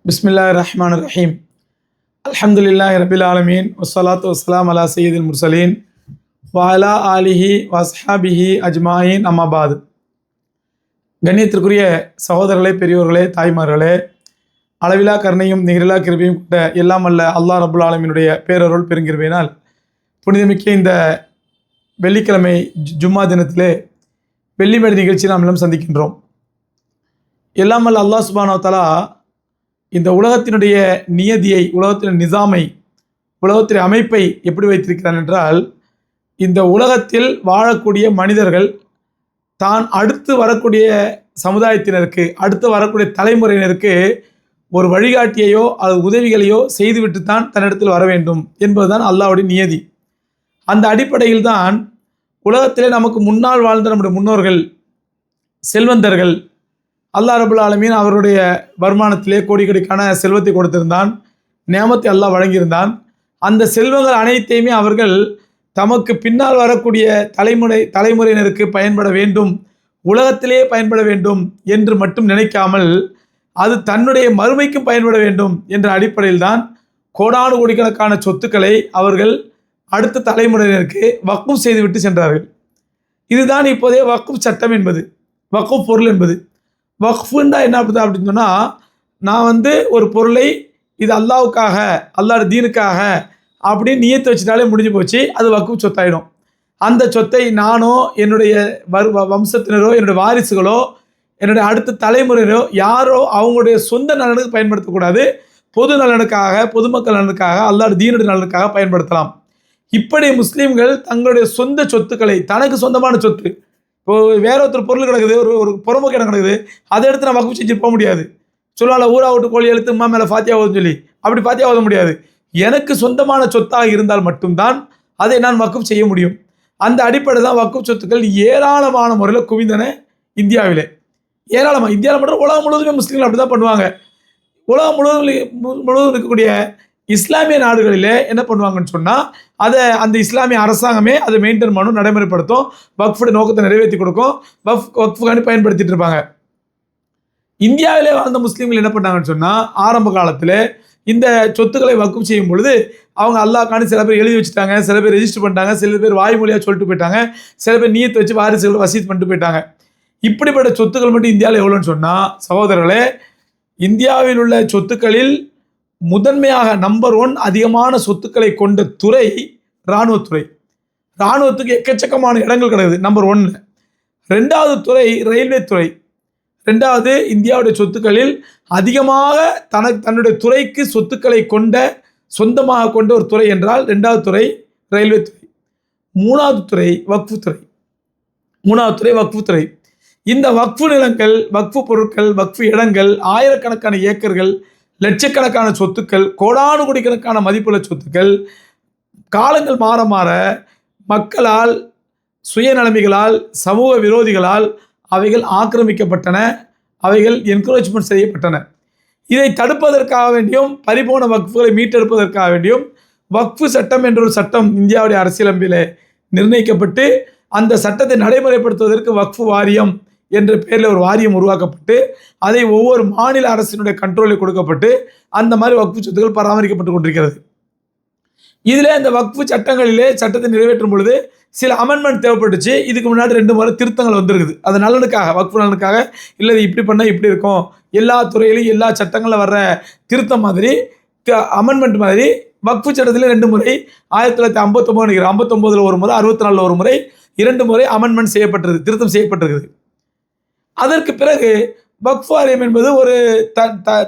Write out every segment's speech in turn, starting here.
பிஸ்மில்லாஹிர் ரஹ்மானிர் ரஹீம். அல்ஹம்துலில்லாஹி ரபில் ஆலமீன் வஸ்ஸலாத்து வஸ்ஸலாம் அலா சய்யிதில் முர்சலீன் வ அலா ஆலிஹி வஸ்ஹாபிஹி அஜ்மாயின் அம்மாபாத். கண்ணியத்திற்குரிய சகோதரர்களே, பெரியோர்களே, தாய்மார்களே, அளவிலா கருணையும் நிகரிலா கிருபையும் கொண்ட எல்லாம் அல்ல அல்லாஹ் ரபுல் ஆலமீனுடைய பேரருள் பெருங்கிருபையினால் புனிதமிக்க இந்த வெள்ளிக்கிழமை ஜும்மா தினத்திலே வெள்ளிமேடை நிகழ்ச்சி நாம் எல்லாம் சந்திக்கின்றோம். எல்லாம் அல்ல அல்லாஹ் சுப்ஹானஹு வ தஆலா இந்த உலகத்தினுடைய நியதியை, உலகத்தின் நிசாமை, உலகத்தின் அமைப்பை எப்படி வைத்திருக்கிறான் என்றால், இந்த உலகத்தில் வாழக்கூடிய மனிதர்கள் தான் அடுத்து வரக்கூடிய சமுதாயத்தினருக்கு, அடுத்து வரக்கூடிய தலைமுறையினருக்கு ஒரு வழிகாட்டியையோ அல்லது உதவிகளையோ செய்துவிட்டு தான் தன்னிடத்தில் வர வேண்டும் என்பதுதான் அல்லாஹ்வுடைய நியதி. அந்த அடிப்படையில் தான் உலகத்திலே நமக்கு முன்னால் வாழ்ந்த நம்முடைய முன்னோர்கள், செல்வந்தர்கள், அல்லாஹ் ரபுல் ஆலமீன் அவருடைய வருமானத்திலே கோடிக்கணக்கான செல்வத்தை கொடுத்திருந்தான், நியாமத்தை அல்லாஹ் வழங்கியிருந்தான். அந்த செல்வங்கள் அனைத்தையுமே அவர்கள் தமக்கு பின்னால் வரக்கூடிய தலைமுறையினருக்கு பயன்பட வேண்டும், உலகத்திலே பயன்பட வேண்டும் என்று மட்டும் நினைக்காமல் அது தன்னுடைய மறுமைக்கும் பயன்பட வேண்டும் என்ற அடிப்படையில் தான் கோடானு கோடிக்கணக்கான சொத்துக்களை அவர்கள் அடுத்த தலைமுறையினருக்கு வக்ஃப் செய்துவிட்டு சென்றார்கள். இதுதான் இப்போதைய வக்ஃப் சட்டம் என்பது, வக்ஃப் பொருள் என்பது. வக்ஃபுன்னா என்ன அப்படின்னு சொன்னால், நான் ஒரு பொருளை இது அல்லாவுக்காக, அல்லாஹ் தீனுக்காக அப்படின்னு நியத்து வச்சுட்டாலே முடிஞ்சு போச்சு, அது வக்ஃப் சொத்தாயிடும். அந்த சொத்தை நானோ, என்னுடைய வம்சத்தினரோ, என்னுடைய வாரிசுகளோ, என்னுடைய அடுத்த தலைமுறையினரோ யாரோ அவங்களுடைய சொந்த நலனுக்கு பயன்படுத்தக்கூடாது, பொது நலனுக்காக, பொதுமக்கள் நலனுக்காக, அல்லாஹ் தீனுடைய நலனுக்காக பயன்படுத்தலாம். இப்படி முஸ்லீம்கள் தங்களுடைய சொந்த சொத்துக்களை, தனக்கு சொந்தமான சொத்து, இப்போது வேற ஒருத்தர் பொருள் கிடக்குது, ஒரு புறமுக இடம் கிடக்குது, அதை எடுத்து நான் வக்ஃப் செஞ்சு போக முடியாது. சொல்லுவாங்க ஊரா விட்டு கோழி எழுத்து அம்மா மேலே ஃபாத்தியா ஓதுன்னு சொல்லி, அப்படி ஃபாத்தியா ஓத முடியாது. எனக்கு சொந்தமான சொத்தாக இருந்தால் மட்டும்தான் அதை நான் வக்ஃப் செய்ய முடியும். அந்த அடிப்படை தான் வக்ஃப் சொத்துக்கள் ஏராளமான முறையில் குவிந்தன இந்தியாவிலே. ஏராளமாக இந்தியாவில் மட்டும் உலகம் முழுவதுமே முஸ்லீம்கள் அப்படி தான் பண்ணுவாங்க. உலகம் முழுவதும் இருக்கக்கூடிய இஸ்லாமிய நாடுகளில் என்ன பண்ணுவாங்கன்னு சொன்னால், அதை அந்த இஸ்லாமிய அரசாங்கமே அதை மெயின்டைன் பண்ணும், நடைமுறைப்படுத்தும், வக்ஃபுடைய நோக்கத்தை நிறைவேற்றி கொடுக்கும், வக்ஃபுக்காண்டி பயன்படுத்திட்டு இருப்பாங்க. இந்தியாவிலே வாழ்ந்த முஸ்லீம்கள் என்ன பண்ணாங்கன்னு சொன்னால், ஆரம்ப காலத்தில் இந்த சொத்துக்களை வக்ஃப் செய்யும் பொழுது அவங்க அல்லாஹ்காண்டி சில பேர் எழுதி வச்சுட்டாங்க, சில பேர் ரெஜிஸ்டர் பண்ணிட்டாங்க, சில பேர் வாய்மொழியாக சொல்லிட்டு போயிட்டாங்க, சில பேர் நியத்து வச்சு வாரிசுகளை வசீத் பண்ணிட்டு போயிட்டாங்க. இப்படிப்பட்ட சொத்துக்கள் மட்டும் இந்தியாவில் எவ்வளோன்னு சொன்னால், சகோதரர்களே, இந்தியாவில் உள்ள சொத்துக்களில் முதன்மையாக நம்பர் 1 அதிகமான சொத்துக்களை கொண்ட துறை இராணுவத்துறை. இராணுவத்துக்கு எக்கச்சக்கமான இடங்கள் கிடக்குது நம்பர் 1. 2வது துறை ரயில்வே துறை. 2வது இந்தியாவுடைய சொத்துக்களில் அதிகமாக தன்னுடைய துறைக்கு சொத்துக்களை சொந்தமாக கொண்ட ஒரு துறை என்றால் 2வது துறை ரயில்வே துறை. 3வது துறை வக்ஃபு துறை. 3வது துறை வக்ஃபு துறை. இந்த வக்ஃபு நிலங்கள், வக்ஃபு பொருட்கள், வக்ஃபு இடங்கள், ஆயிரக்கணக்கான ஏக்கர்கள், லட்சக்கணக்கான சொத்துக்கள், கோடானு கோடிக்கணக்கான மதிப்புள்ள சொத்துக்கள் காலங்கள் மாற மாற மக்களால், சுயநலமிகளால், சமூக விரோதிகளால் அவைகள் ஆக்கிரமிக்கப்பட்டன, அவைகள் என்கரேஜ்மெண்ட் செய்யப்பட்டன. இதை தடுப்பதற்காக வேண்டியும், பறிபோன வக்ஃபுகளை மீட்டெடுப்பதற்காக வேண்டியும் வக்ஃபு சட்டம் என்ற ஒரு சட்டம் இந்தியாவுடைய அரசியலமைப்பிலே நிர்ணயிக்கப்பட்டு, அந்த சட்டத்தை நடைமுறைப்படுத்துவதற்கு வக்ஃபு வாரியம் என்ற பெயரில் ஒரு வாரியம் உருவாக்கப்பட்டு, அதை ஒவ்வொரு மாநில அரசினுடைய கண்ட்ரோலில் கொடுக்கப்பட்டு அந்த மாதிரி வக்ஃபு சொத்துக்கள் பராமரிக்கப்பட்டு கொண்டிருக்கிறது. இதில் இந்த வக்ஃபு சட்டத்தை நிறைவேற்றும் பொழுது சில அமெண்ட்மெண்ட் தேவைப்பட்டுச்சு. இதுக்கு முன்னாடி 2 முறை திருத்தங்கள் வந்திருக்குது. அது நலனுக்காக, வக்ஃபு நலனுக்காக, இல்லை இப்படி பண்ணால் இப்படி இருக்கும், எல்லா துறையிலையும் எல்லா சட்டங்களில் வர்ற திருத்தம் மாதிரி, அமெண்ட்மெண்ட் மாதிரி வக்ஃபு சட்டத்தில் 2 முறை 1959 59 ஒரு முறை, 64 ஒரு முறை, 2 முறை அமெண்ட்மெண்ட் செய்யப்பட்டிருக்கு, திருத்தம் செய்யப்பட்டிருக்குது. அதற்கு பிறகு வக்ஃப் வாரியம் என்பது ஒரு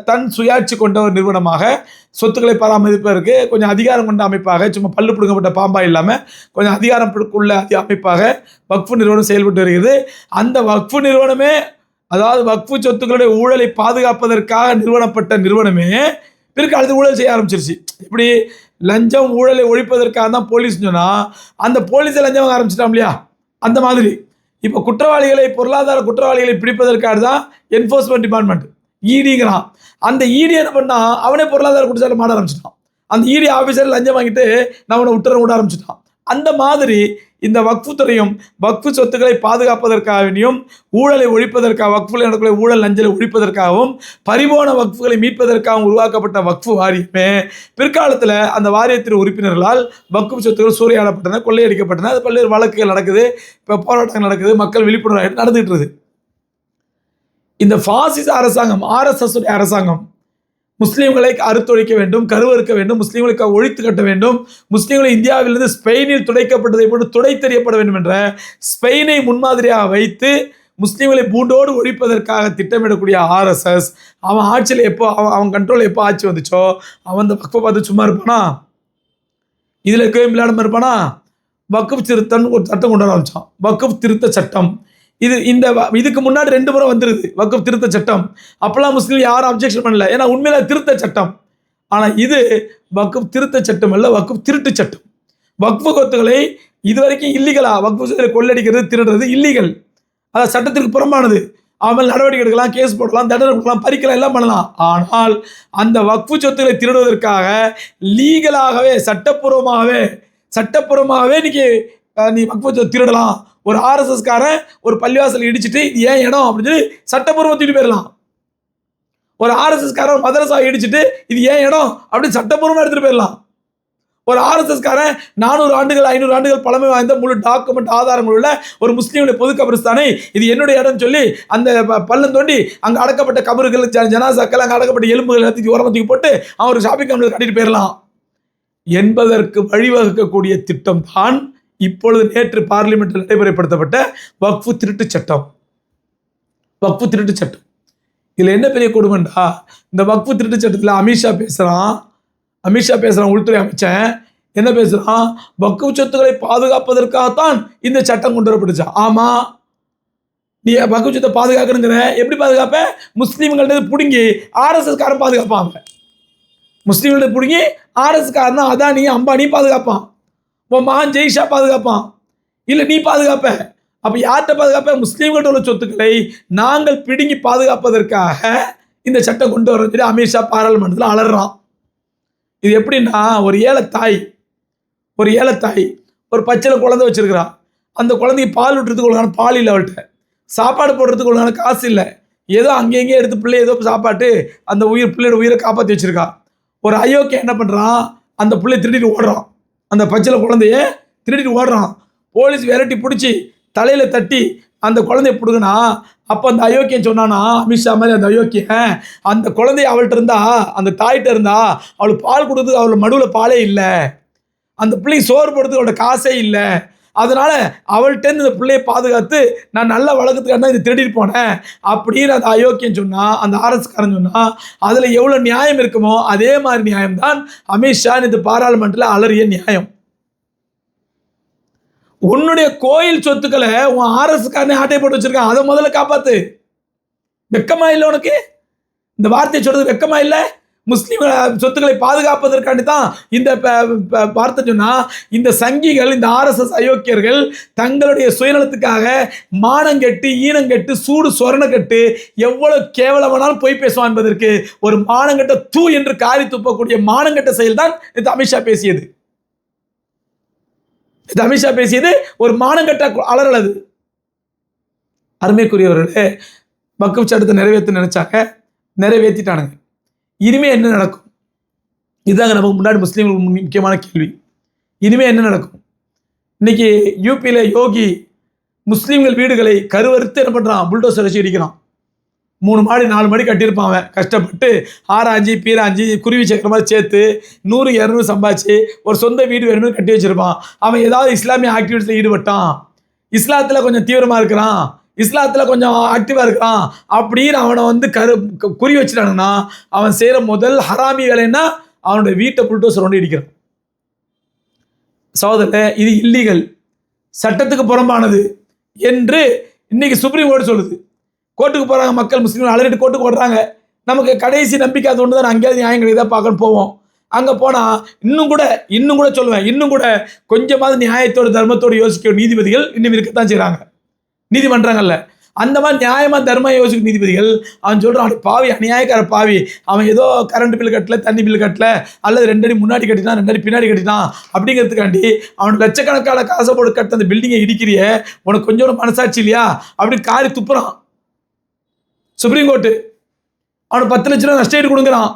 தன் சுயாட்சி கொண்ட ஒரு நிறுவனமாக, சொத்துக்களை பராமரிப்பதற்கு கொஞ்சம் அதிகாரம் கொண்ட அமைப்பாக, சும்மா பல்லு பிடுங்கப்பட்ட பாம்பா இல்லாமல் கொஞ்சம் அதிகாரம் உள்ள அமைப்பாக வக்ஃபு நிறுவனம் செயல்பட்டு வருகிறது. அந்த வக்ஃபு நிறுவனமே, அதாவது வக்ஃபு சொத்துக்களுடைய ஊழலை பாதுகாப்பதற்காக நிறுவனப்பட்ட நிறுவனமே பிற்காலத்தில் ஊழல் செய்ய ஆரம்பிச்சிருச்சு. இப்படி லஞ்சம் ஊழலை ஒழிப்பதற்காக தான் போலீஸ் சொன்னால், அந்த போலீஸை லஞ்சம் வாங்க ஆரம்பிச்சிட்டோம் இல்லையா? அந்த மாதிரி இப்போ குற்றவாளிகளை, பொருளாதார குற்றவாளிகளை பிடிப்பதற்காக தான் என்ஃபோர்ஸ்மெண்ட் டிபார்ட்மெண்ட், ஈடிங்கிறான். அந்த ஈடி என்ன பண்ணால் அவனே பொருளாதார குற்றச்சாட்டு மாட ஆரம்பிச்சிட்டான். அந்த ஈடி ஆஃபீஸர் லஞ்சம் வாங்கிட்டு நான் அவனை விட ஆரம்பிச்சிட்டான். அந்த மாதிரி இந்த வக்ஃபு துறையும் வக்ஃபு சொத்துக்களை பாதுகாப்பதற்காகவும் ஊழலை ஒழிப்பதற்காக வக்ஃபில் நடக்கக்கூடிய ஊழல் லஞ்சலை ஒழிப்பதற்காகவும் பறிபோன வக்ஃபுகளை மீட்பதற்காகவும் உருவாக்கப்பட்ட வக்ஃபு வாரியமே பிற்காலத்தில் அந்த வாரியத்தின் உறுப்பினர்களால் வக்ஃபு சொத்துக்கள் சூறையாடப்பட்டன, கொள்ளையடிக்கப்பட்டன. அது பல்வேறு வழக்குகள் நடக்குது, இப்போ போராட்டங்கள் நடக்குது, மக்கள் விழிப்புணர்வு நடந்துகிட்டு இருக்குது. இந்த பாசிச அரசாங்கம், RSS உடைய அரசாங்கம் முஸ்லீம்களை அறுத்தொழிக்க வேண்டும், கருவறுக்க வேண்டும், முஸ்லீம்களுக்கு ஒழித்து கட்ட வேண்டும், முஸ்லீம்களை இந்தியாவிலிருந்து ஸ்பெயினில் துடைக்கப்பட்டதை போட்டு துடை தெரியப்பட வேண்டும் என்ற ஸ்பெயினை முன்மாதிரியாக வைத்து முஸ்லீம்களை பூண்டோடு ஒழிப்பதற்காக திட்டமிடக்கூடிய RSS அவன் ஆட்சியில் எப்போ அவன் கண்ட்ரோல் எப்போ ஆட்சி வந்துச்சோ அவன் அந்த வக்ஃபை பார்த்து சும்மா இருப்பானா? இதில் இருக்கவே விளையாடாமல் இருப்பானா? வக்ஃப் திருத்தம் ஒரு சட்டம் கொண்டு வர ஆரம்பித்தான், வக்ஃப் திருத்த சட்டம். இதுக்கு முன்னாடி 2 முறை வந்துருது வக்ஃப் திருத்த சட்டம். அப்பெல்லாம் முஸ்லீம் யாரும் அப்ஜெக்ஷன் பண்ணல, ஏன்னா உண்மையில திருத்த சட்டம். ஆனால் இது வக்ஃப் திருத்த சட்டம் அல்ல, வக்ஃப் திருட்டு சட்டம். வக்ஃபு சொத்துக்களை இதுவரைக்கும் இல்லீகலா வக்ஃபு சொத்துக்களை கொள்ளடிக்கிறது, திருடுறது இல்லீகல், அது சட்டத்திற்கு புறம்பானது. அவன் நடவடிக்கை எடுக்கலாம், கேஸ் போடலாம், தண்டனை கொடுக்கலாம், பறிக்கலாம், எல்லாம் பண்ணலாம். ஆனால் அந்த வக்ஃபு சொத்துக்களை திருடுவதற்காக லீகலாகவே சட்டப்பூர்வமாகவே இன்னைக்கு நீ வக்ஃபு சொத்து திருடலாம். ஒரு RSS காரன் ஒரு பள்ளிவாசல் இடிச்சிட்டு இது ஏன் இடம் அப்படின்னு சொல்லி சட்டப்பூர்வம் தூக்கிட்டு போயிடலாம். ஒரு RSS காரன் மதரசா இடிச்சிட்டு இது ஏன் இடம் அப்படின்னு சட்டப்பூர்வமாக எடுத்துகிட்டு போயிடலாம். ஒரு RSS காரன் 400 ஆண்டுகள் 500 ஆண்டுகள் பழமை வாய்ந்த முழு டாக்குமெண்ட் ஆதாரங்கள் உள்ள ஒரு முஸ்லீமுடைய பொது கபரிஸ்தானை இது என்னுடைய இடம் சொல்லி அந்த பள்ளம் தோண்டி அங்கே அடக்கப்பட்ட கபறுகள், ஜனாசாக்கள், அங்கே அடக்கப்பட்ட எலும்புகள் எல்லாத்தையும் ஓரமத்துக்கு போட்டு அவன் ஒரு ஷாப்பிங் காம்ப்ளெக்ஸ் கட்டிட்டு போயிடலாம் என்பதற்கு வழிவகுக்கக்கூடிய திட்டம் தான் இப்பொழுது நேற்று பார்லிமெண்ட்டில் நடைமுறைப்படுத்தப்பட்ட வக்ஃபு திருட்டு சட்டம். வக்ஃபு திருட்டு சட்டம் இதில் என்ன பெரிய கொடுமைண்டா, இந்த வக்ஃபு திருட்டு சட்டத்தில் அமித்ஷா பேசுகிறான், உள்துறை அமைச்சன் என்ன பேசுகிறான், வக்ஃபு சொத்துக்களை பாதுகாப்பதற்காகத்தான் இந்த சட்டம் கொண்டு வரப்பட்டுச்சா? ஆமாம், நீ வக்ஃபு சொத்தை பாதுகாக்கணுங்கிற, எப்படி பாதுகாப்ப? முஸ்லீம்கள்ட்ட பிடுங்கி RSS காரன் பாதுகாப்பான். முஸ்லீம்கள்ட்ட பிடுங்கி RSS காரன் தான் அதானி அம்பானி பாதுகாப்பான், உன் மகான் ஜெய்ஷா பாதுகாப்பான், இல்லை நீ பாதுகாப்ப. அப்போ யார்கிட்ட பாதுகாப்ப? முஸ்லீம்கிட்ட உள்ள சொத்துக்களை நாங்கள் பிடுங்கி பாதுகாப்பதற்காக இந்த சட்டம் கொண்டு வர சொல்லி அமித்ஷா பாராளுமன்றத்தில் அலறான். இது எப்படின்னா, ஒரு ஏழை தாய் ஒரு பச்சையில குழந்தை வச்சிருக்கிறான். அந்த குழந்தைக்கு பால் விட்டுறதுக்கு ஒழுங்கான பால் இல்லை, அவள்கிட்ட சாப்பாடு போடுறதுக்கு ஒழுங்கான காசு இல்லை, ஏதோ அங்கேயே எடுத்து பிள்ளை ஏதோ சாப்பாட்டு அந்த பிள்ளையோட உயிரை காப்பாற்றி வச்சிருக்கா. ஒரு அயோக்கியம் என்ன பண்ணுறான், அந்த பிள்ளை திருடிட்டு ஓடுறான், அந்த பச்சையில குழந்தைய திருடிட்டு ஓடுறான். போலீஸ் விரட்டி பிடிச்சி தலையில் தட்டி அந்த குழந்தைய பிடுங்கினா, அப்போ அந்த அயோக்கியம் சொன்னானா, அமித்ஷா மாதிரி அந்த அயோக்கியன், அந்த குழந்தைய அவள்கிட்ட இருந்தா, அந்த தாய்கிட்ட இருந்தா அவளுக்கு பால் கொடுத்து அவள் மடுவில் பாலே இல்லை, அந்த பிள்ளைக்கு சோறு போடுறதுக்கு அவளோட காசே இல்லை, அதனால் அவள்கிட்டேருந்து இந்த பிள்ளையை பாதுகாத்து நான் நல்ல வழக்கத்துக்காக தான் இதை திருடிட்டு போனேன் அப்படின்னு அந்த அயோக்கியம் சொன்னால், அந்த RSS காரன் சொன்னால், அதில் எவ்வளோ நியாயம் இருக்குமோ அதே மாதிரி நியாயம்தான் அமித்ஷா இந்த பாராளுமன்றத்தில் அலறிய நியாயம். உன்னுடைய கோயில் சொத்துக்களை உன் RSS காரனே ஆட்டை போட்டு வச்சிருக்கான், அதை முதல்ல காப்பாற்று. வெக்கமா இல்லை உனக்கு? இந்த வார்த்தையை சொல்றது வெக்கமா இல்லை? முஸ்லீம் சொத்துக்களை பாதுகாப்பதற்காண்டி தான் இந்த வார்த்தை சொன்னால், இந்த சங்கிகள், இந்த RSS அயோக்கியர்கள் தங்களுடைய சுயநலத்துக்காக மானங்கெட்டு ஈனங்கெட்டு சூடு சொரணக்கட்டு எவ்வளவு கேவலமானாலும் போய் பேசுவான் என்பதற்கு ஒரு மானங்கெட்ட தூ என்று காரி துப்பக்கூடிய மானங்கெட்ட செயல்தான் இது அமித்ஷா பேசியது. ஒரு மானங்கெட்ட அலறல் அது. அருமைக்குரியவர்களே, வக்ஃப் சட்டத்தை நிறைவேற்ற நினைச்சாங்க, நிறைவேற்றிட்டானுங்க. இனிமே என்ன நடக்கும்? இதுதாங்க நமக்கு முன்னாடி முஸ்லீம்களுக்கு முக்கியமான கேள்வி. இனிமே என்ன நடக்கும்? இன்னைக்கு யூபியில் யோகி முஸ்லீம்கள் வீடுகளை கருவறுத்து என்ன பண்ணுறான், புல்டோசர் வச்சு இடிக்கிறான். 3 மாடி 4 மாடி கட்டியிருப்பான் அவன், கஷ்டப்பட்டு ஆராய்ஞ்சி பீராஞ்சி குருவி சேர்க்குற மாதிரி சேர்த்து 100-200 சம்பாதிச்சு ஒரு சொந்த வீடு வேணும்னு கட்டி வச்சிருப்பான். அவன் ஏதாவது இஸ்லாமிய ஆக்டிவிட்டியில் ஈடுபட்டான், இஸ்லாத்தில் கொஞ்சம் தீவிரமாக இருக்கிறான், இஸ்லாத்தில் கொஞ்சம் ஆக்டிவாக இருக்கிறான் அப்படின்னு அவனை குறி வச்சுட்டானுன்னா, அவன் செய்கிற முதல் ஹராமி வேலைன்னா அவனுடைய வீட்டை புல்டோசர் ஒன்று இடிக்கிறான். சகோதரர்களே, இது இல்லீகல், சட்டத்துக்கு புறம்பானது என்று இன்னைக்கு சுப்ரீம் கோர்ட் சொல்லுது. கோர்ட்டுக்கு போகிறாங்க மக்கள், முஸ்லீம்கள் அலறிட்டு கோர்ட்டுக்கு ஓடுறாங்க. நமக்கு கடைசி நம்பிக்கை அது ஒன்று தான், அங்கேயாவது நியாயம் கிடையாதா பார்க்கணும் போவோம். அங்கே போனால் இன்னும் கூட சொல்லுவேன், இன்னும் கூட கொஞ்சமாவது நியாயத்தோடு தர்மத்தோடு யோசிக்க நீதிபதிகள் இன்னும் இருக்கத்தான் செய்கிறாங்க, நீதிமன்றங்கள்ல. அந்த மாதிரி நியாயமாக தர்ம யோசிக்கும் நீதிபதிகள் அவன் சொல்கிறான், அப்படி பாவி அநியாயக்கார பாவி, அவன் ஏதோ கரண்ட் பில் கட்டல, தண்ணி பில் கட்டல, அல்லது 2 அடி முன்னாடி கட்டினான் 2 அடி பின்னாடி கட்டினான் அப்படிங்கிறதுக்காண்டி அவன் லட்சக்கணக்கான காசை போட்டு கட்ட அந்த பில்டிங்கை இடிக்கிறிய, உனக்கு கொஞ்சோட மனசாட்சி இல்லையா அப்படின்னு காரி துப்புறான் சுப்ரீம் கோர்ட்டு. அவனுக்கு 10 லட்ச ரூபா நஷ்டம் கொடுக்குறான்.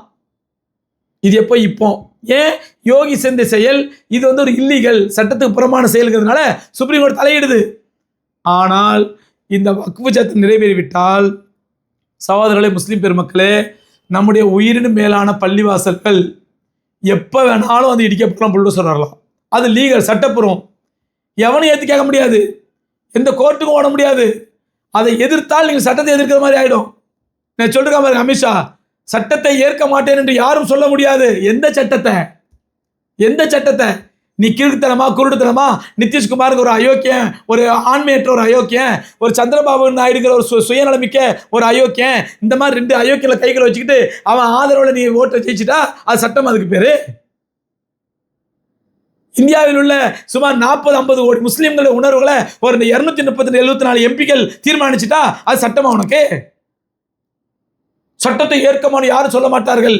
இது எப்போ? இப்போ ஏன் யோகி செஞ்ச செயல் இது ஒரு இல்லீகல், சட்டத்துக்கு புறமான செயல்கிறதுனால சுப்ரீம் கோர்ட் தலையிடுது. ஆனால் இந்த வக்ஃபு சட்டம் நிறைவேறிவிட்டால் சகோதரர்களே, முஸ்லீம் பெருமக்களே, நம்முடைய உயிரினும் மேலான பள்ளிவாசல்கள் எப்போ வேணாலும் வந்து இடிக்கப்படலாம், புல்டோசர் வரலாம். அது லீகல், சட்டப்பூர்வம். எவனும் ஏற்றி கேட்க முடியாது, எந்த கோர்ட்டுக்கும் ஓட முடியாது. அதை எதிர்த்தால் நீங்கள் சட்டத்தை எதிர்க்கிற மாதிரி ஆகிடும். நான் சொல்லிருக்கேன் பாருங்க, அமித்ஷா சட்டத்தை ஏற்க மாட்டேன் என்று யாரும் சொல்ல முடியாது. எந்த சட்டத்தை நீ கீழ்த்தனமா குருடுத்தனமா நிதிஷ்குமாருக்கு ஒரு அயோக்கியன், ஒரு ஆண்மையற்ற ஒரு அயோக்கியன், ஒரு சந்திரபாபு நாயுடுங்கிற ஒரு சுயநலமிக்க ஒரு அயோக்கியன், இந்த மாதிரி 2 அயோக்கியங்களை கைகளை வச்சுக்கிட்டு அவன் ஆதரவில் நீ ஓட்டை ஜெயிச்சுட்டா அது சட்டம். அதுக்கு பேரு இந்தியாவில் உள்ள சுமார் 40-50 கோடி முஸ்லீம்கள உணர்வுகளை ஒரு 234 எம்பிக்கள் தீர்மானிச்சுட்டா அது சட்டமா? உனக்கு சட்டத்தை ஏற்கமானு யாரும் சொல்ல மாட்டார்கள்.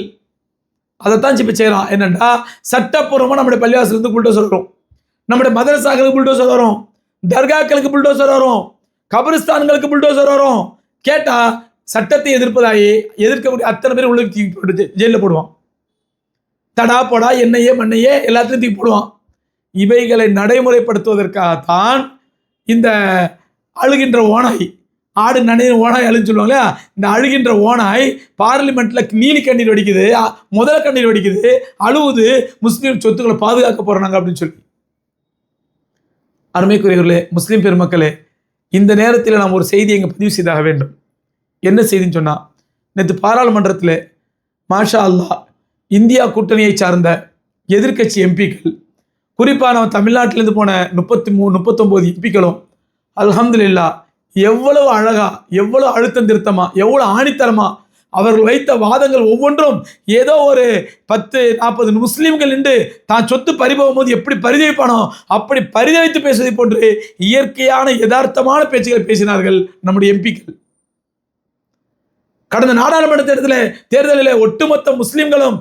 அதைத்தான் இப்ப செய்யறான். என்னன்னா, சட்டப்பூர்வமா நம்முடைய பள்ளிவாசலுக்கு புல்டோசர் வரும், நம்முடைய மதரசாக்களுக்கு புல்டோசர் வரும், தர்காக்களுக்கு புல்டோசர் வரும், கபிரிஸ்தான்களுக்கு புல்டோசர் வரும். கேட்டா சட்டத்தை எதிர்ப்பதாயே எதிர்க்கக்கூடிய அத்தனை பேர் உள்ள ஜெயிலில் போடுவான். தடா போடா என்னையே மண்ணையே எல்லாத்தையும் தூக்கி போடுவான். இவைகளை நடைமுறைப்படுத்துவதற்காகத்தான் இந்த அழுகின்ற ஓனாய், ஆடு நனைய ஓனாய் அழுன்னு சொல்லுவாங்க. இந்த அழுகின்ற ஓனாய் பார்லிமெண்ட்ல நீலி கண்ணீர் வடிக்குது, முதல கண்ணீர் வடிக்குது, அழுவுது, முஸ்லீம் சொத்துக்களை பாதுகாக்க போறாங்க அப்படின்னு சொல்லி. அருமைக்குரியவர்களே, முஸ்லீம் பெருமக்களே, இந்த நேரத்தில் நாம் ஒரு செய்தி இங்கே பதிவு செய்தாக வேண்டும். என்ன செய்தின்னு சொன்னா, நேற்று பாராளுமன்றத்தில் மாஷா அல்லாஹ் இந்தியா கூட்டணியை சார்ந்த எதிர்க்கட்சி எம்பிக்கள், குறிப்பாக நம்ம தமிழ்நாட்டிலேருந்து போன 39 எம்பிக்களும் அல்ஹம்துலில்லாஹ் எவ்வளவு அழகா, எவ்வளவு அழுத்தம் திருத்தமா, எவ்வளவு ஆணித்தரமா அவர்கள் வைத்த வாதங்கள் ஒவ்வொன்றும் ஏதோ ஒரு 10-40 முஸ்லீம்கள் நின்று தான் சொத்து பறிபோகும் போது எப்படி பரிதவிப்பானோ அப்படி பரிதவித்து பேசுவதை போன்று இயற்கையான யதார்த்தமான பேச்சுகளை பேசினார்கள் நம்முடைய எம்பிக்கள். கடந்த நாடாளுமன்ற தேர்தலில் ஒட்டுமொத்த முஸ்லிம்களும்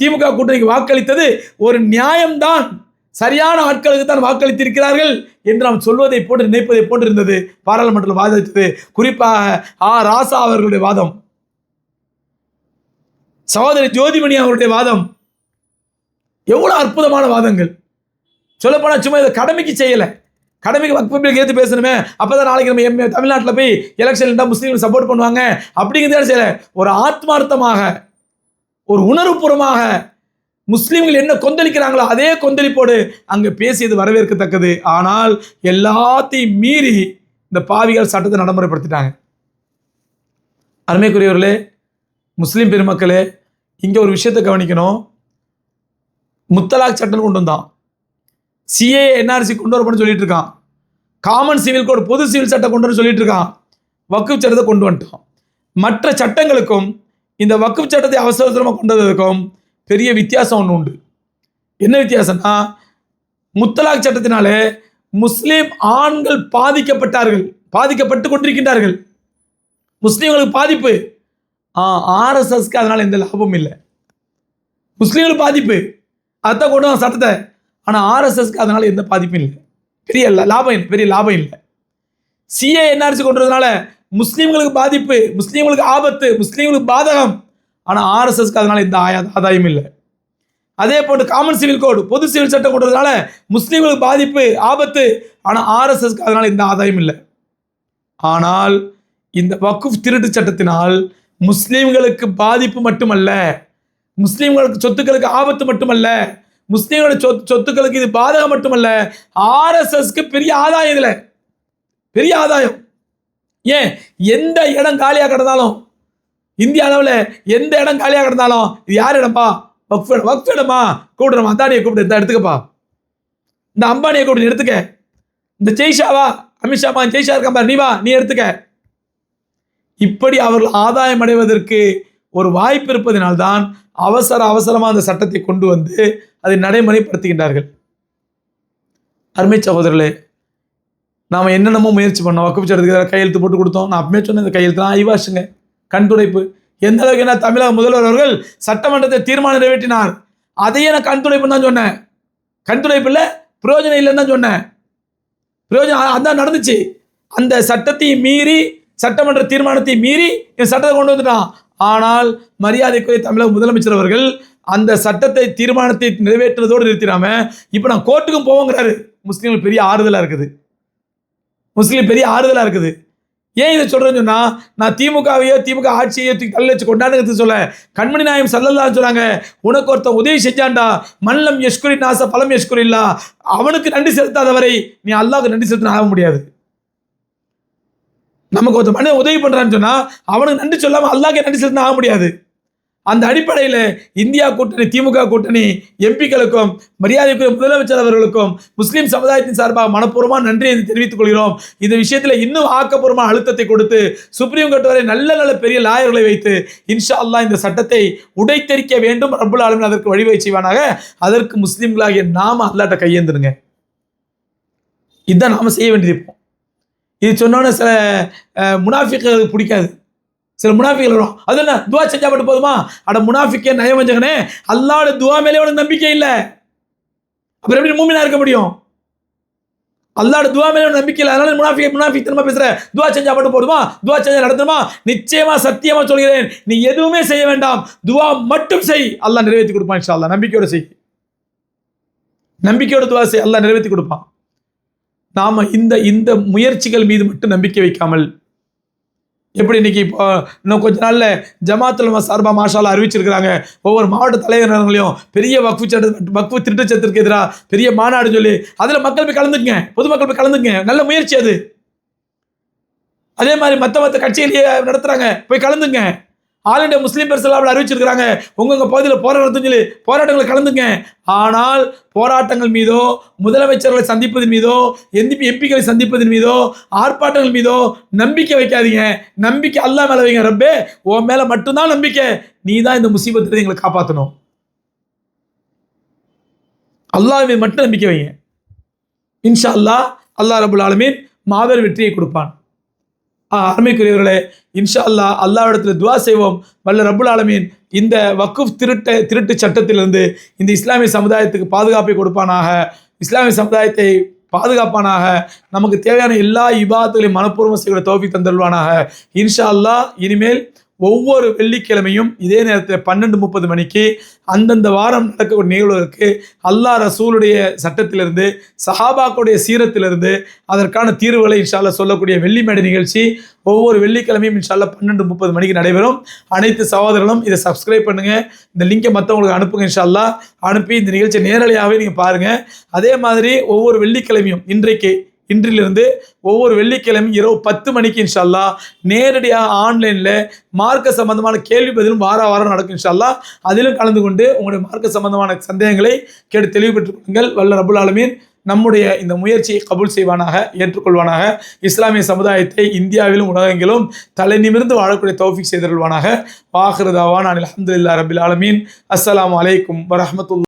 திமுக கூட்டணிக்கு வாக்களித்தது ஒரு நியாயம்தான், சரியான ஆட்களுக்கு தான் வாக்களித்திருக்கிறார்கள் என்று நாம் சொல்வதை போன்று நினைப்பதை போன்று இருந்தது பாராளுமன்றத்தில் வாதித்தது. குறிப்பாக ராசா அவர்களுடைய வாதம், சகோதரி ஜோதிமணி அவருடைய வாதம், எவ்வளவு அற்புதமான வாதங்கள். சொல்லப்போனால் சும்மா இதை கடமைக்கு செய்யலை, கடமைக்கு வக்ஃபுக்கு ஏற்று பேசணுமே, அப்போதான் நாளைக்கு நம்ம தமிழ்நாட்டில் போய் எலெக்ஷன் இருந்தால் முஸ்லீம்கள் சப்போர்ட் பண்ணுவாங்க அப்படிங்கிறத செய்யலை. ஒரு ஆத்மார்த்தமாக, ஒரு உணர்வுபூர்வமாக முஸ்லீம்கள் என்ன கொந்தளிக்கிறாங்களோ அதே கொந்தளிப்போடு அங்கே பேசியது வரவேற்கத்தக்கது. ஆனால் எல்லாத்தையும் மீறி இந்த பாவிகள் சட்டத்தை நடைமுறைப்படுத்திட்டாங்க. அருமைக்குரியவர்களே, முஸ்லீம் பெருமக்களே, இங்கே ஒரு விஷயத்தை கவனிக்கணும். முத்தலாக் சட்டம் கொண்டு வந்தான், சிஏ என்ஆர்சி கொண்டு வரப்போன்னு சொல்லிட்டு இருக்கான், காமன் சிவில் கோட் பொது சிவில் சட்டம் கொண்டு வர சொல்லிட்டு இருக்கான், வக்ஃப் சட்டத்தை கொண்டு வந்துட்டான். மற்ற சட்டங்களுக்கும் இந்த வக்ஃப் சட்டத்தை அவசரமாக கொண்டு வந்ததுக்கும் பெரிய வித்தியாசம் ஒன்று உண்டு. என்ன வித்தியாசம்னா, முத்தலாக் சட்டத்தினாலே முஸ்லீம் ஆண்கள் பாதிக்கப்பட்டு கொண்டிருக்கின்றார்கள். முஸ்லீம்களுக்கு பாதிப்பு, ஆர்எஸ்எஸ்க்கு அதனால எந்த லாபமும் இல்லை. முஸ்லீம்களுக்கு பாதிப்பு, அதான் கொண்டு வந்த சட்டத்தை. ஆனால் ஆர்எஸ்எஸ்க்கு அதனால எந்த பாதிப்பும் இல்லை, பெரிய லாபம் இல்லை. சிஏ என்ஆர்சி கொண்டதுனால முஸ்லீம்களுக்கு பாதிப்பு, முஸ்லீம்களுக்கு ஆபத்து, முஸ்லீம்களுக்கு பாதகம். ஆனால் ஆர்எஸ்எஸ்க்கு அதனால எந்த ஆதாயமும் இல்லை. அதே போன்று காமன் சிவில் கோடு பொது சிவில் சட்டம் கொண்டதுனால முஸ்லீம்களுக்கு பாதிப்பு, ஆபத்து. ஆனால் ஆர்எஸ்எஸ்க்கு அதனால எந்த ஆதாயமும் இல்லை. ஆனால் இந்த வக்ஃப் திருட்டு சட்டத்தினால் முஸ்லீம்களுக்கு பாதிப்பு மட்டுமல்ல, முஸ்லீம்களுக்கு சொத்துக்களுக்கு ஆபத்து மட்டுமல்ல, முஸ்லீம்களுடைய சொத்துக்களுக்கு இது பாதகம் மட்டுமல்ல, ஆர்எஸ்எஸ்க்கு பெரிய ஆதாயம். இதில் பெரிய ஆதாயம். ஏன், எந்த இடம் காலியாக கிடந்தாலும், இந்திய அளவில் எந்த இடம் காலியாக கிடந்தாலும், இது யார் இடம்பா? வக்ஃப் இடமா? கூப்பிடுறோம், அதானியை கூப்பிட்டு எடுத்துக்கப்பா, இந்த அம்பானியை கூப்பிட்டு எடுத்துக்க, இந்த ஜெய்ஷாவா, அமித்ஷாமா, ஜெய்ஷா இருக்கா நீ வா, நீ எடுத்துக்க. இப்படி அவர்கள் ஆதாயம் அடைவதற்கு ஒரு வாய்ப்பு இருப்பதனால்தான் அவசரமாக அந்த சட்டத்தை கொண்டு வந்து அதை நடைமுறைப்படுத்துகின்றார்கள். அருமை சகோதரர்களே, நாம் என்னென்னமோ முயற்சி பண்ணோம். வக்குஃப் சட்டத்துக்கு கையெழுத்து போட்டு கொடுத்தோம். நான் அப்பவே சொன்னேன், இந்த கையெழுத்துலாம் ஐவாஷுங்க, கண் துடைப்பு. எந்த அளவுக்கு என்ன தமிழக முதல்வர் அவர்கள் சட்டமன்றத்தை தீர்மானம் நிறைவேற்றினார். அதையே நான் கண் துடைப்புன்னு தான் சொன்னேன். கண் துடைப்பு இல்லை, பிரயோஜனம் இல்லைன்னு தான் சொன்னேன். பிரயோஜனம் அதான் நடந்துச்சு. அந்த சட்டத்தை மீறி, சட்டமன்ற தீர்மானத்தை மீறி என் சட்டத்தை கொண்டு வந்துட்டான். ஆனால் மரியாதைக்குரிய தமிழக முதலமைச்சர் அவர்கள் அந்த சட்டத்தை தீர்மானத்தை நிறைவேற்றுவதோடு நிறுத்திடாம இப்போ நான் கோர்ட்டுக்கும் போவோங்கிறாரு. முஸ்லீம்கள் பெரிய ஆறுதலாக இருக்குது. முஸ்லீம் பெரிய ஆறுதலாக இருக்குது. ஏன் இதை சொல்கிறேன்னு சொன்னால், நான் திமுகவையோ திமுக ஆட்சியையோ தள்ளி வச்சு கொண்டாடுங்கிறது சொல்ல, கண்மணி நாயம் ஸல்லல்லாஹு சொல்கிறாங்க, உனக்கு ஒருத்தன் உதவி செஞ்சான்டா, மல்லம் யஷ்குரி நாச பலம் யஷ்குரி இல்லா, அவனுக்கு நன்றி செலுத்தாதவரை நீ அல்லாஹ்வுக்கு நன்றி செலுத்தின ஆக முடியாது. நமக்கு ஒருத்தர் மனிதன் உதவி பண்ணுறான்னு சொன்னால் அவனுக்கு நன்றி சொல்லாமல் அல்லாஹ்வுக்கே நன்றி செலுத்தின ஆக முடியாது. அந்த அடிப்படையில் இந்தியா கூட்டணி, திமுக கூட்டணி எம்பிக்களுக்கும் மரியாதைக்குரிய முதலமைச்சர் அவர்களுக்கும் முஸ்லீம் சமுதாயத்தின் சார்பாக மனப்பூர்வமாக நன்றியை தெரிவித்துக் கொள்கிறோம். இந்த விஷயத்தில் இன்னும் ஆக்கப்பூர்வமான அழுத்தத்தை கொடுத்து சுப்ரீம் கோர்ட் வரை நல்ல நல்ல பெரிய லாயர்களை வைத்து இன்ஷா அல்லாஹ் இந்த சட்டத்தை உடைத்தெரிக்க வேண்டும். ரப்புல் ஆலமீன் அதற்கு வழிவகை செய்வானாக. அதற்கு முஸ்லீம்களாகிய நாம அல்லாஹ்ட்ட கையேந்துருங்க. இதுதான் நாம செய்ய வேண்டியது. இப்போ இது சொன்னோன்னே சில முனாஃபிக்குகளுக்கு பிடிக்காது. சில முனாஃபிகள் வரும், அது என்ன துவா செஞ்சா மட்டும் போதுமா? அட முனாஃபிக்கே, நயவஞ்சகனே, அல்லாஹ்வுடைய துவா மேலே உனக்கு நம்பிக்கை இல்லை, அப்புறம் எப்படி மூமினா இருக்க முடியும்? அல்லாஹ்வுடைய துவா மேலே நம்பிக்கை இல்லை, அதனால முனாஃபிக் பேசுற. துவா செஞ்சா மட்டும் போதுமா? துவா செஞ்சா நடத்துமா? நிச்சயமா சத்தியமா சொல்கிறேன், நீ எதுவுமே செய்ய வேண்டாம், துவா மட்டும் செய், அல்லாஹ் நிறைவேற்றி கொடுப்பான். இன்ஷா அல்லாஹ் நம்பிக்கையோட செய், நம்பிக்கையோட துவா செய், அல்லாஹ் நிறைவேற்றி கொடுப்பான். நாம இந்த முயற்சிகள் மீது மட்டும் நம்பிக்கை வைக்காமல், எப்படி இன்னைக்கு இப்போ இன்னும் கொஞ்ச நாளில் ஜமாத்துல் உலமா சார்பாக மாஷால்லா அறிவிச்சிருக்கிறாங்க, ஒவ்வொரு மாவட்ட தலைவர்களையும் பெரிய வக்ஃபு திருட்டு சட்டத்திற்கு எதிராக பெரிய மாநாடு சொல்லி அதில் மக்கள் போய் கலந்துக்குங்க, பொதுமக்கள் போய் கலந்துக்குங்க. நல்ல முயற்சி அது. அதே மாதிரி மற்ற கட்சியிலேயே நடத்துகிறாங்க, போய் கலந்துங்க. ஆல் இண்டியா முஸ்லீம் பெருசலாவில் அறிவிச்சிருக்கிறாங்க, உங்க பகுதியில் போராட்டம் சொல்லி போராட்டங்களை கலந்துங்க. ஆனால் போராட்டங்கள் மீதோ, முதலமைச்சர்களை சந்திப்பதன் மீதோ, எம்பிக்களை சந்திப்பதன் மீதோ, ஆர்ப்பாட்டங்கள் மீதோ நம்பிக்கை வைக்காதீங்க. நம்பிக்கை அல்லாஹ் மேலே வைங்க. ரப்பே, உன் மேலே மட்டும்தான் நம்பிக்கை, நீ தான் இந்த முசீபத்திலிருந்து எங்களை காப்பாற்றணும். அல்லாஹ் மீது மட்டும் நம்பிக்கை வைங்க. இன்ஷா அல்லாஹ், அல்லாஹ் ரப்புல் ஆலமீன் மாபெரும் வெற்றியை கொடுப்பான். அருமைக்குரியவர்களே, இன்ஷா அல்லாஹ் அல்லாஹ்விடத்தில் துவா செய்வோம். வல்ல ரப்புல் ஆலமீன் இந்த வக்குஃப் திருட்டு சட்டத்திலிருந்து இந்த இஸ்லாமிய சமுதாயத்துக்கு பாதுகாப்பை கொடுப்பானாக, இஸ்லாமிய சமுதாயத்தை பாதுகாப்பானாக, நமக்கு தேவையான எல்லா இபாதத்துகளையும் மனப்பூர்வம் செய்கிற தௌஃபீக் தந்தருள்வானாக. இன்ஷா அல்லாஹ் இனிமேல் ஒவ்வொரு வெள்ளிக்கிழமையும் இதே நேரத்தில் 12:30 மணிக்கு அந்தந்த வாரம் நடக்கக்கூடிய நிகழ்வுகளுக்கு அல்லாஹ் ரசூலுடைய சட்டத்திலிருந்து, சஹாபாக்களுடைய சீரத்திலிருந்து அதற்கான தீர்வுகளை இன்ஷா அல்லாஹ் சொல்லக்கூடிய வெள்ளி மேடை நிகழ்ச்சி ஒவ்வொரு வெள்ளிக்கிழமையும் இன்ஷா அல்லாஹ் 12:30 மணிக்கு நடைபெறும். அனைத்து சகோதரர்களும் இதை சப்ஸ்கிரைப் பண்ணுங்கள், இந்த லிங்கை மற்றவங்களுக்கு அனுப்புங்க. இன்ஷா அல்லாஹ் அனுப்பி இந்த நிகழ்ச்சியை நேரடியாகவே நீங்கள் பாருங்கள். அதே மாதிரி ஒவ்வொரு வெள்ளிக்கிழமையும் இன்றிலிருந்து ஒவ்வொரு வெள்ளிக்கிழமையும் இரவு 10 மணிக்கு இன்ஷா அல்லாஹ் நேரடியாக ஆன்லைனில் மார்க்க சம்பந்தமான கேள்வி பதிலும் வாரம் நடக்கும். இன்ஷா அல்லாஹ் அதிலும் கலந்து கொண்டு உங்களுடைய மார்க்க சம்பந்தமான சந்தேகங்களை கேட்டு தெளிவு பெற்றுக் கொள்ளுங்கள். வல்ல ரப்புல் ஆலமீன் நம்முடைய இந்த முயற்சியை கபூல் செய்வானாக, ஏற்றுக்கொள்வானாக. இஸ்லாமிய சமுதாயத்தை இந்தியாவிலும் உலகெங்கிலும் தலை நிமிர்ந்து வாழக்கூடிய தௌஃபீக் செய்தருள்வானாக. வாஹிரு தாவானா அல்ஹம்துலில்லாஹி ரப்பில் ஆலமீன். அஸ்ஸலாமு அலைக்கும் வரஹ்மத்துல்லாஹி